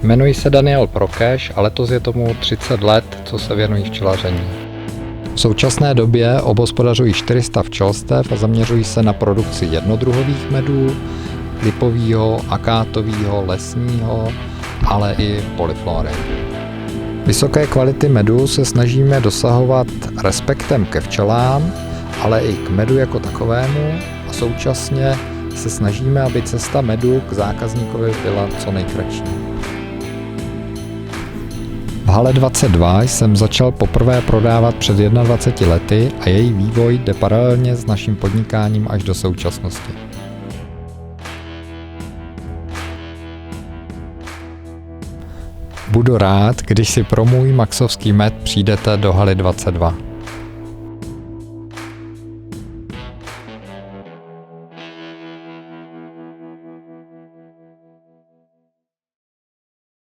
Jmenuji se Daniel Prokeš a letos je tomu 30 let, co se věnuji včelaření. V současné době obhospodařuji 400 včelstev a zaměřuji se na produkci jednodruhových medů, lipového, akátového, lesního, ale i polyflory. Vysoké kvality medu se snažíme dosahovat respektem ke včelám, ale i k medu jako takovému a současně se snažíme, aby cesta medu k zákazníkovi byla co nejkratší. V hale 22 jsem začal poprvé prodávat před 21 lety a její vývoj jde paralelně s naším podnikáním až do současnosti. Budu rád, když si pro můj maxovský med přijdete do haly 22.